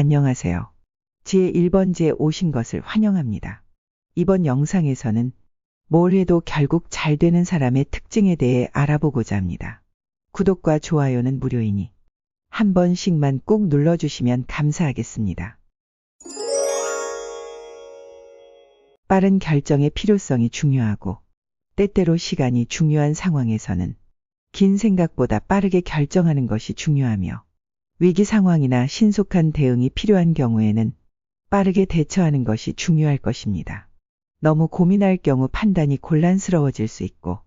안녕하세요. 제1번지에 오신 것을 환영합니다. 이번 영상에서는 뭘 해도 결국 잘 되는 사람의 특징에 대해 알아보고자 합니다. 구독과 좋아요는 무료이니 한 번씩만 꼭 눌러주시면 감사하겠습니다. 빠른 결정의 필요성이 중요하고 때때로 시간이 중요한 상황에서는 긴 생각보다 빠르게 결정하는 것이 중요하며 위기 상황이나 신속한 대응이 필요한 경우에는 빠르게 대처하는 것이 중요할 것입니다. 너무 고민할 경우 판단이 곤란스러워질 수 있고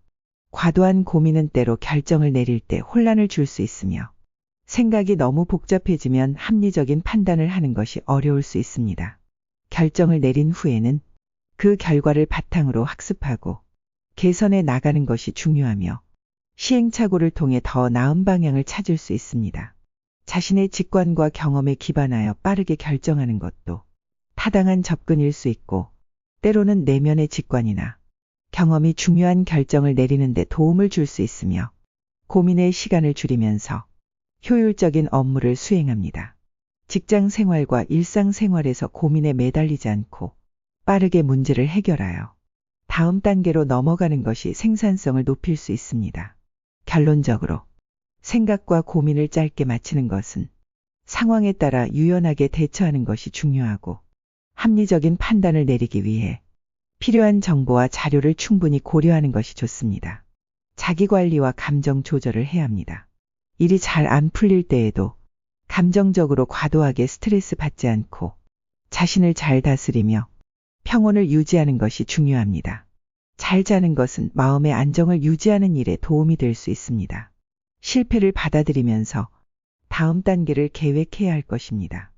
과도한 고민은 때로 결정을 내릴 때 혼란을 줄 수 있으며 생각이 너무 복잡해지면 합리적인 판단을 하는 것이 어려울 수 있습니다. 결정을 내린 후에는 그 결과를 바탕으로 학습하고 개선해 나가는 것이 중요하며 시행착오를 통해 더 나은 방향을 찾을 수 있습니다. 자신의 직관과 경험에 기반하여 빠르게 결정하는 것도 타당한 접근일 수 있고 때로는 내면의 직관이나 경험이 중요한 결정을 내리는 데 도움을 줄 수 있으며 고민의 시간을 줄이면서 효율적인 업무를 수행합니다. 직장 생활과 일상 생활에서 고민에 매달리지 않고 빠르게 문제를 해결하여 다음 단계로 넘어가는 것이 생산성을 높일 수 있습니다. 결론적으로 생각과 고민을 짧게 마치는 것은 상황에 따라 유연하게 대처하는 것이 중요하고 합리적인 판단을 내리기 위해 필요한 정보와 자료를 충분히 고려하는 것이 좋습니다. 자기관리와 감정 조절을 해야 합니다. 일이 잘 안 풀릴 때에도 감정적으로 과도하게 스트레스 받지 않고 자신을 잘 다스리며 평온을 유지하는 것이 중요합니다. 잘 자는 것은 마음의 안정을 유지하는 일에 도움이 될 수 있습니다. 실패를 받아들이면서 다음 단계를 계획해야 할 것입니다.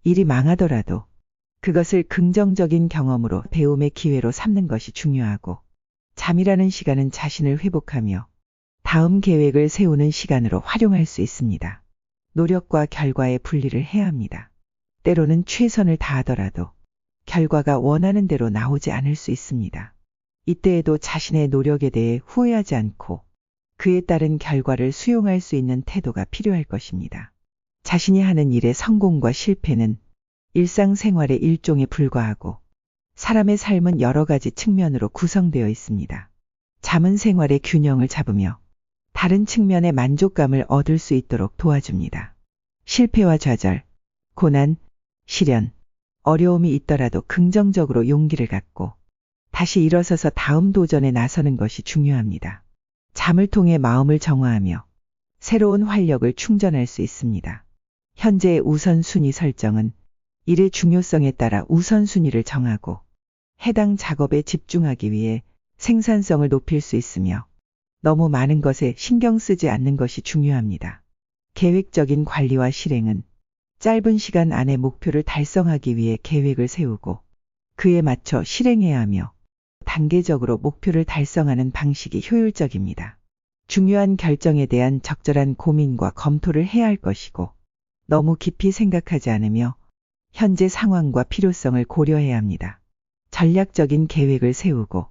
일이 망하더라도 그것을 긍정적인 경험으로 배움의 기회로 삼는 것이 중요하고 잠이라는 시간은 자신을 회복하며 다음 계획을 세우는 시간으로 활용할 수 있습니다. 노력과 결과의 분리를 해야 합니다. 때로는 최선을 다하더라도 결과가 원하는 대로 나오지 않을 수 있습니다. 이때에도 자신의 노력에 대해 후회하지 않고 그에 따른 결과를 수용할 수 있는 태도가 필요할 것입니다. 자신이 하는 일의 성공과 실패는 일상생활의 일종에 불과하고 사람의 삶은 여러 가지 측면으로 구성되어 있습니다. 잠은 생활의 균형을 잡으며 다른 측면의 만족감을 얻을 수 있도록 도와줍니다. 실패와 좌절, 고난, 시련, 어려움이 있더라도 긍정적으로 용기를 갖고 다시 일어서서 다음 도전에 나서는 것이 중요합니다. 잠을 통해 마음을 정화하며 새로운 활력을 충전할 수 있습니다. 현재의 우선순위 설정은 일의 중요성에 따라 우선순위를 정하고 해당 작업에 집중하기 위해 생산성을 높일 수 있으며 너무 많은 것에 신경 쓰지 않는 것이 중요합니다. 계획적인 관리와 실행은 짧은 시간 안에 목표를 달성하기 위해 계획을 세우고 그에 맞춰 실행해야 하며 단계적으로 목표를 달성하는 방식이 효율적입니다. 중요한 결정에 대한 적절한 고민과 검토를 해야 할 것이고 너무 깊이 생각하지 않으며 현재 상황과 필요성을 고려해야 합니다. 전략적인 계획을 세우고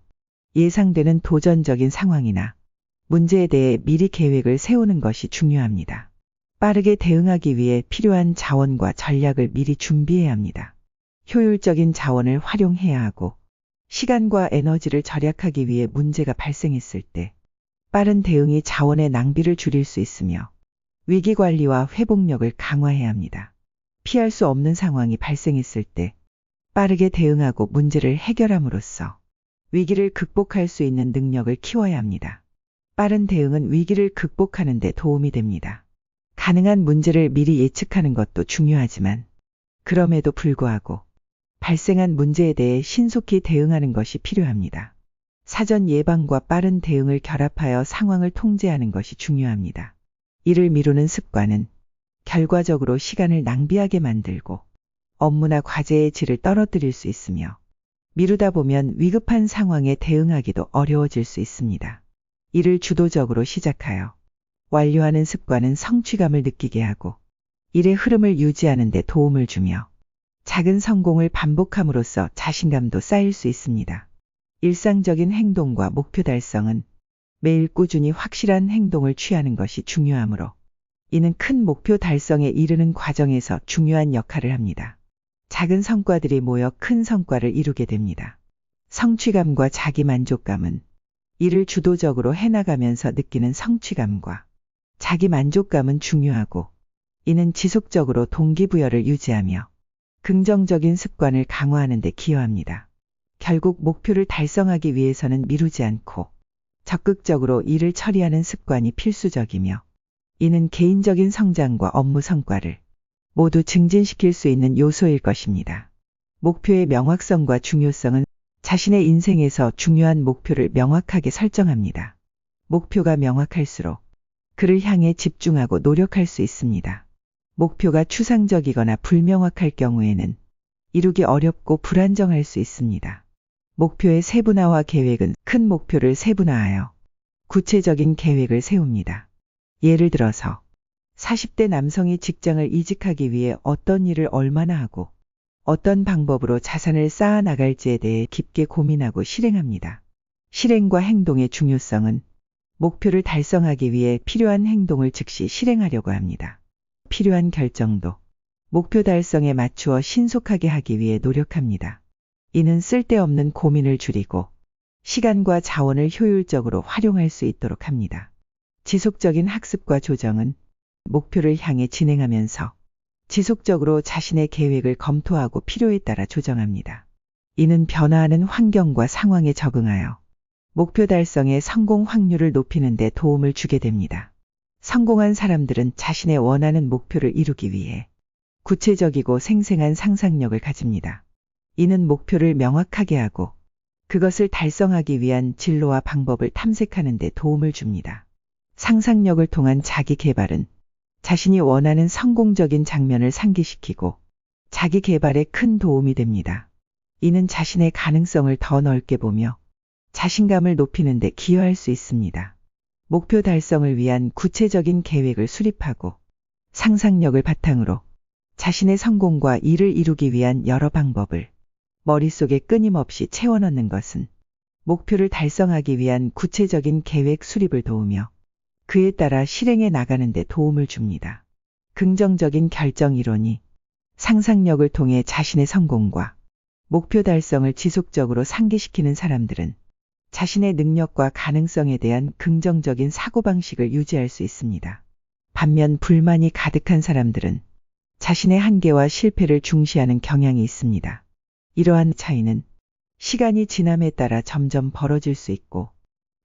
예상되는 도전적인 상황이나 문제에 대해 미리 계획을 세우는 것이 중요합니다. 빠르게 대응하기 위해 필요한 자원과 전략을 미리 준비해야 합니다. 효율적인 자원을 활용해야 하고 시간과 에너지를 절약하기 위해 문제가 발생했을 때 빠른 대응이 자원의 낭비를 줄일 수 있으며 위기관리와 회복력을 강화해야 합니다. 피할 수 없는 상황이 발생했을 때 빠르게 대응하고 문제를 해결함으로써 위기를 극복할 수 있는 능력을 키워야 합니다. 빠른 대응은 위기를 극복하는 데 도움이 됩니다. 가능한 문제를 미리 예측하는 것도 중요하지만 그럼에도 불구하고 발생한 문제에 대해 신속히 대응하는 것이 필요합니다. 사전 예방과 빠른 대응을 결합하여 상황을 통제하는 것이 중요합니다. 일을 미루는 습관은 결과적으로 시간을 낭비하게 만들고 업무나 과제의 질을 떨어뜨릴 수 있으며 미루다 보면 위급한 상황에 대응하기도 어려워질 수 있습니다. 일을 주도적으로 시작하여 완료하는 습관은 성취감을 느끼게 하고 일의 흐름을 유지하는 데 도움을 주며 작은 성공을 반복함으로써 자신감도 쌓일 수 있습니다. 일상적인 행동과 목표 달성은 매일 꾸준히 확실한 행동을 취하는 것이 중요하므로 이는 큰 목표 달성에 이르는 과정에서 중요한 역할을 합니다. 작은 성과들이 모여 큰 성과를 이루게 됩니다. 성취감과 자기 만족감은 일을 주도적으로 해나가면서 느끼는 성취감과 자기 만족감은 중요하고, 이는 지속적으로 동기부여를 유지하며 긍정적인 습관을 강화하는 데 기여합니다. 결국 목표를 달성하기 위해서는 미루지 않고 적극적으로 일을 처리하는 습관이 필수적이며, 이는 개인적인 성장과 업무 성과를 모두 증진시킬 수 있는 요소일 것입니다. 목표의 명확성과 중요성은 자신의 인생에서 중요한 목표를 명확하게 설정합니다. 목표가 명확할수록 그를 향해 집중하고 노력할 수 있습니다. 목표가 추상적이거나 불명확할 경우에는 이루기 어렵고 불안정할 수 있습니다. 목표의 세분화와 계획은 큰 목표를 세분화하여 구체적인 계획을 세웁니다. 예를 들어서 40대 남성이 직장을 이직하기 위해 어떤 일을 얼마나 하고 어떤 방법으로 자산을 쌓아 나갈지에 대해 깊게 고민하고 실행합니다. 실행과 행동의 중요성은 목표를 달성하기 위해 필요한 행동을 즉시 실행하려고 합니다. 필요한 결정도 목표 달성에 맞추어 신속하게 하기 위해 노력합니다. 이는 쓸데없는 고민을 줄이고 시간과 자원을 효율적으로 활용할 수 있도록 합니다. 지속적인 학습과 조정은 목표를 향해 진행하면서 지속적으로 자신의 계획을 검토하고 필요에 따라 조정합니다. 이는 변화하는 환경과 상황에 적응하여 목표 달성의 성공 확률을 높이는 데 도움을 주게 됩니다. 성공한 사람들은 자신의 원하는 목표를 이루기 위해 구체적이고 생생한 상상력을 가집니다. 이는 목표를 명확하게 하고 그것을 달성하기 위한 진로와 방법을 탐색하는 데 도움을 줍니다. 상상력을 통한 자기 개발은 자신이 원하는 성공적인 장면을 상기시키고 자기 개발에 큰 도움이 됩니다. 이는 자신의 가능성을 더 넓게 보며 자신감을 높이는 데 기여할 수 있습니다. 목표 달성을 위한 구체적인 계획을 수립하고 상상력을 바탕으로 자신의 성공과 이를 이루기 위한 여러 방법을 머릿속에 끊임없이 채워넣는 것은 목표를 달성하기 위한 구체적인 계획 수립을 도우며 그에 따라 실행해 나가는 데 도움을 줍니다. 긍정적인 결정 이론이 상상력을 통해 자신의 성공과 목표 달성을 지속적으로 상기시키는 사람들은 자신의 능력과 가능성에 대한 긍정적인 사고방식을 유지할 수 있습니다. 반면 불만이 가득한 사람들은 자신의 한계와 실패를 중시하는 경향이 있습니다. 이러한 차이는 시간이 지남에 따라 점점 벌어질 수 있고,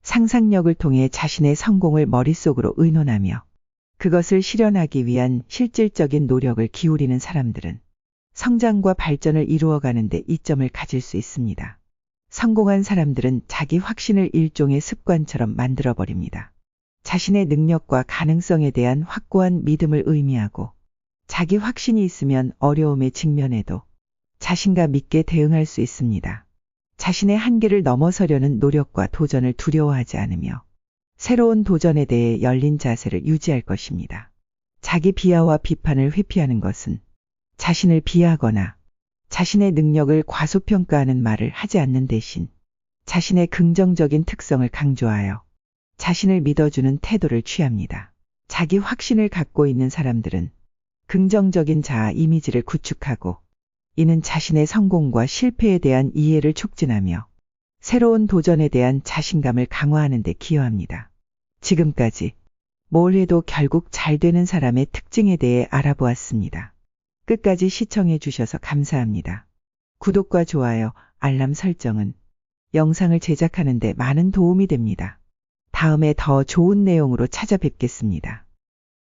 상상력을 통해 자신의 성공을 머릿속으로 의논하며 그것을 실현하기 위한 실질적인 노력을 기울이는 사람들은 성장과 발전을 이루어가는 데 이점을 가질 수 있습니다. 성공한 사람들은 자기 확신을 일종의 습관처럼 만들어버립니다. 자신의 능력과 가능성에 대한 확고한 믿음을 의미하고, 자기 확신이 있으면 어려움에 직면해도 자신감 있게 대응할 수 있습니다. 자신의 한계를 넘어서려는 노력과 도전을 두려워하지 않으며 새로운 도전에 대해 열린 자세를 유지할 것입니다. 자기 비하와 비판을 회피하는 것은 자신을 비하하거나 자신의 능력을 과소평가하는 말을 하지 않는 대신 자신의 긍정적인 특성을 강조하여 자신을 믿어주는 태도를 취합니다. 자기 확신을 갖고 있는 사람들은 긍정적인 자아 이미지를 구축하고, 이는 자신의 성공과 실패에 대한 이해를 촉진하며 새로운 도전에 대한 자신감을 강화하는 데 기여합니다. 지금까지 뭘 해도 결국 잘 되는 사람의 특징에 대해 알아보았습니다. 끝까지 시청해 주셔서 감사합니다. 구독과 좋아요, 알람 설정은 영상을 제작하는 데 많은 도움이 됩니다. 다음에 더 좋은 내용으로 찾아뵙겠습니다.